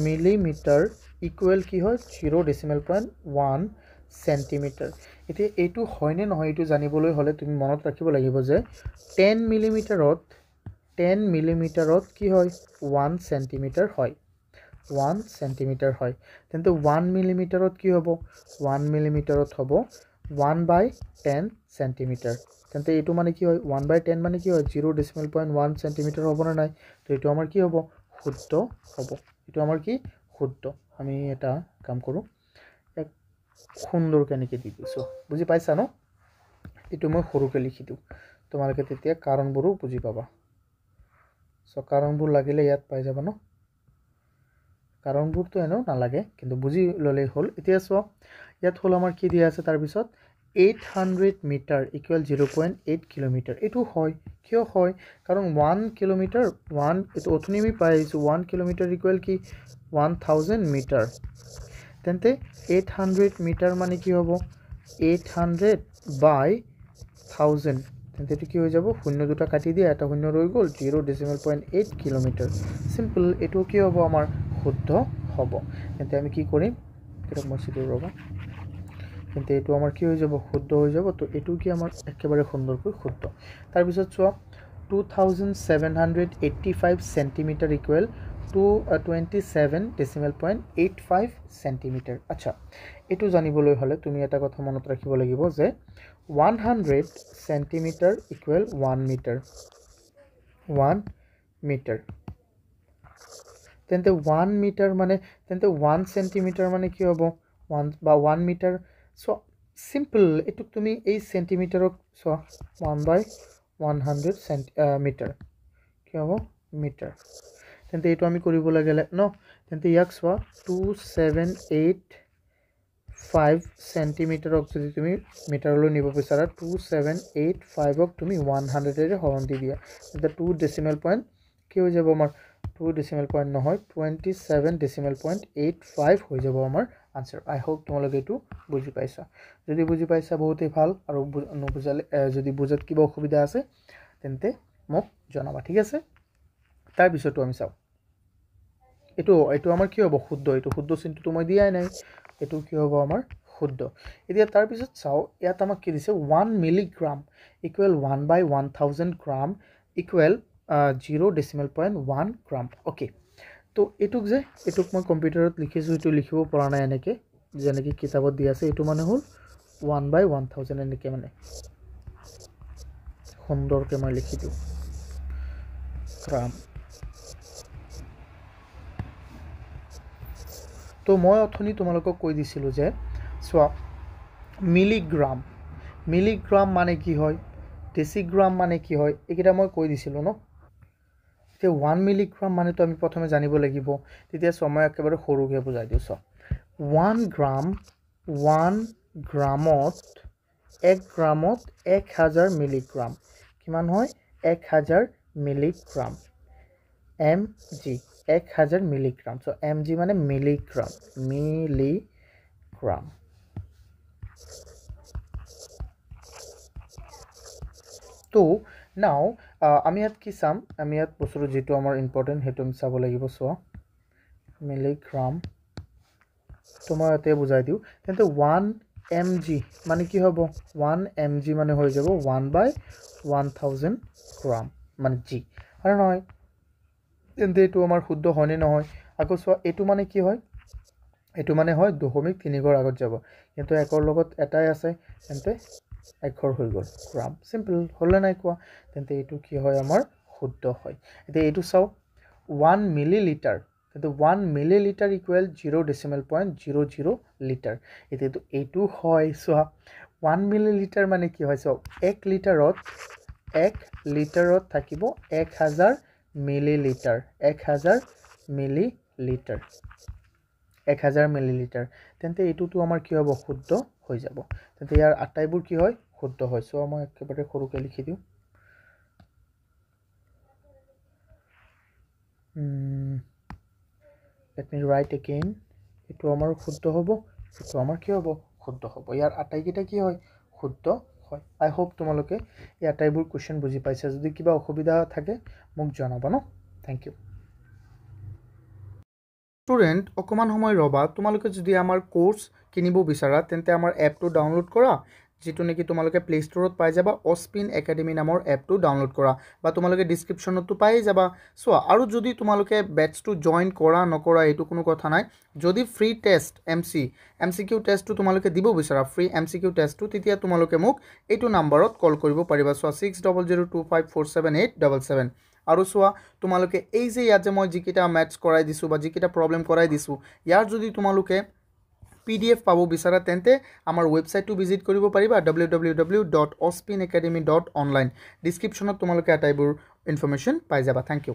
মিলিমিটাৰ ইকুৱেল কি হয় 0 ডেসিমেল পইণ্ট 1 সেন্টিমিটাৰ এতিয়া এইটো হয়নে নহয় এইটো জানিবলৈ হলে তুমি মনত ৰাখিব লাগিব যে 10 মিলিমিটাৰত কি হয় 1 সেন্টিমিটাৰ হয় 1 সেন্টিমিটাৰ হয় তেন্তে 1 মিলিমিটাৰত কি হ'ব 1 মিলিমিটাৰত হ'ব 1/10 সেন্টিমিটাৰ তেন্তে এইটো মানে কি হয় 1/10 মানে কি হয় 0 ডেসিমেল পইণ্ট 1 সেন্টিমিটাৰ হ'ব না নাই তো এইটো আমাৰ কি হ'ব শুদ্ধ হ'ব এইটো আমাৰ কি শুদ্ধ আমি এটা কাম কৰো এক সুন্দৰ কেনেকৈ দি দিছো বুজি পাইছা ন এইটো মই সৰুকে লিখি দিও তোমালোকে তেতিয়া কাৰণবোৰো বুজি পাবা সো কাৰণবোৰ লাগিলে ইয়াত পাই যাবা ন কাৰণবোৰটো এনো নালাগে কিন্তু বুজি ললে হ'ল এতিয়া চোৱা ইয়াত হল আমাৰ কি দিয়া আছে তাৰ পিছত 800 মিটাৰ ইকুৱেল 0.8 কিলোমিটাৰ এটো হয় কিয় হয় কাৰণ 1 কিলোমিটাৰ 1 এটো অথনি আমি পাইছো 1 কিলোমিটাৰ ইকুৱেল কি 1000 মিটাৰ তেন্তে 800 মিটাৰ মানে কি হ'ব 800/1000 তেন্তে এটো কি হৈ যাব শূন্য দুটা কাটি দিয়া এটা শূন্য ৰৈ গল 0 ডেসিমেল পইণ্ট 8 কিলোমিটাৰ সিম্পল এটো কি হ'ব আমাৰ শুদ্ধ হ'ব তেন্তে আমি কি কৰিম এটা মছিটো ৰবা তেন্তে এটো আমাৰ কি হৈ যাব শুদ্ধ হৈ যাব তো এটো কি আমাৰ একেবাৰে সুন্দৰকৈ শুদ্ধ তাৰ পিছত চোৱা 2785 centimetre equal 227 decimal point 85 centimetre আচ্ছা এটো জানিবলৈ হলে তুমি এটা কথা মনত ৰাখিব লাগিব যে 100 সেন্টিমিটাৰ ইকুৱেল 1 মিটাৰ তেন্তে 1 মিটাৰ মানে তেন্তে 1 সেন্টিমিটাৰ মানে কি হ'ব 1 বা 1 মিটাৰ সো সিম্পল এটুক তুমি এই সেন্টিমিটাৰক সো 1/100 মিটাৰ কি হ'ব মিটাৰ তেন্তে এইটো আমি কৰিব লাগিলে ন তেন্তে ইয়াক সোৱা 2785 সেন্টিমিটাৰক যদি তুমি মিটাৰলৈ নিব বিচাৰা 2785ক তুমি 100 ৰে হৰণ দি দিয়া তেন্তে 2 ডেসিমেল পইণ্ট কি হৈ যাব আমাৰ 2 ডেসিমেল পইণ্ট নহয় 27 ডেসিমেল পইণ্ট 85 হৈ যাব আমাৰ আনসাৰ আই হোপ তোমালোকে এটো বুজি পাইছা যদি বুজি পাইছা বহুতেই ভাল আৰু নুবুজালে যদি বুজাত কিবা অসুবিধা আছে তেন্তে মোক জনাবা ঠিক আছে তাৰ পিছতো আমি চাও এটো আমাৰ কি হ'ব শুদ্ধ এটো শুদ্ধ চিনটো মই দিয়াই নাই এটো কি হ'ব আমাৰ শুদ্ধ এতিয়া তাৰ পিছত চাও ইয়াত আমাক কি দিছে 1 মিলিগ্ৰাম ইকুৱেল 1/1000 গ্ৰাম ইকুৱেল 0.1 গ্ৰাম ওকে তো এটুক মই কম্পিউটাৰত লিখিছো এটো লিখিব পৰা নাই এনেকে যেনেকি কিতাপত দি আছে এটো মানে হল 1/1000 এনেকে মানে সুন্দৰকে মই লিখি দিও গ্ৰাম তো মই অথনি তোমালোকক কৈ দিছিলো যে সোৱা মিলিগ্ৰাম মানে কি হয় ডেসিগ্ৰাম মানে কি হয় একিটা মই কৈ দিছিলো ন তে 1 মিলিগ্ৰাম মানে তো আমি প্ৰথমে জানিব লাগিব তেতিয়া সময় একেবাৰে সৰুকে বুজাই দিও সো 1 গ্ৰামত 1 গ্ৰামত 1000 মিলিগ্ৰাম কিমান হয় 1000 milligram mg 1000 milligram so mg মানে মিলিগ্ৰাম তো নাও আমি ইয়াত কি চাম আমি ইয়াত বস্তুটো যেটো আমাৰ ইম্পৰ্টেন্ট হেতু আমি চাব লাগিব সো মিলিগ্ৰাম তোমাৰ ইয়াতে বুজাই দিও তেন্তে 1 mg মানে কি হ'ব 1 mg মানে হৈ যাব 1/1000 গ্ৰাম মানে g আৰু নহয় তেন্তে এটো আমাৰ শুদ্ধ হয়নে নহয় আকৌ সো এটো মানে কি হয় এটো মানে হয় 2.3 ঘৰ আগত যাব কিন্তু একৰ লগত এটাই আছে তেন্তে এক ঘৰ হৈ গল গ্ৰাম সিম্পল হলে নাই কোৱা তেন্তে এটো কি হয় আমাৰ শুদ্ধ হয় এতিয়া এটো চাও 1 মিলিলিটাৰ তেন্তে 1 মিলিলিটাৰ ইকুৱেল 0.00 লিটাৰ এটো এটো হয় সো 1 মিলিলিটাৰ মানে কি হয় সো 1 লিটাৰত থাকিব 1000 মিলিলিটাৰ 1000 মিলিলিটাৰ তেন্তে এটোটো আমাৰ কি হ'ব শুদ্ধ হৈ যাব তেন্তে ইয়াৰ আটাইবোৰ কি হয় শুদ্ধ হয় সো মই একেবাৰে সৰুকে লিখি দিও let me write again এটো আমাৰ শুদ্ধ হ'ব এটো আমাৰ কি হ'ব শুদ্ধ হ'ব ইয়াৰ আটাইকিটা কি হয় শুদ্ধ হয় আই হোপ তোমালোকে এই আটাইবোৰ কোৱেশ্চন বুজি পাইছা যদি কিবা অসুবিধা থাকে মোক জনাবা ন থ্যাংক ইউ স্টুডেন্ট অকমান সময় ৰবা তোমালোকে যদি আমাৰ কোৰ্স কিনিব বিচাৰা তেন্তে আমাৰ এপটো ডাউনলোড কৰা যেটো নেকি তোমালোকে প্লে ষ্টৰত পাই যাবা অস্পিন একাডেমি নামৰ এপটো ডাউনলোড কৰা বা তোমালোকে ডেসক্ৰিপচনতো পাই যাবা সো আৰু যদি তোমালোকে বেটচটো জয়েন কৰা নকৰা এটো কোনো কথা নাই যদি ফ্ৰী টেষ্ট এমসিকিউ টেষ্টটো তোমালোকে দিব বিচাৰা ফ্ৰী এমসিকিউ টেষ্টটো তেতিয়া তোমালোকে মোক এইটো নম্বৰত কল কৰিব পাৰিবা সো 6002547877 আৰু সোৱা তোমালোকে এই যে ইয়াত যে মই জিকিটা ম্যাথছ কৰাই দিছো বা জিকিটা প্ৰবলেম কৰাই দিছো ইয়াৰ যদি তোমালোকে PDF পাব বিচাৰা তেন্তে আমাৰ ওয়েবসাইটটো ভিজিট কৰিব পাৰিবা www.ospinacademy.online ডেসক্ৰিপচনত তোমালোকে আটাইবোৰ ইনফৰমেশন পাই যাবা থ্যাংক ইউ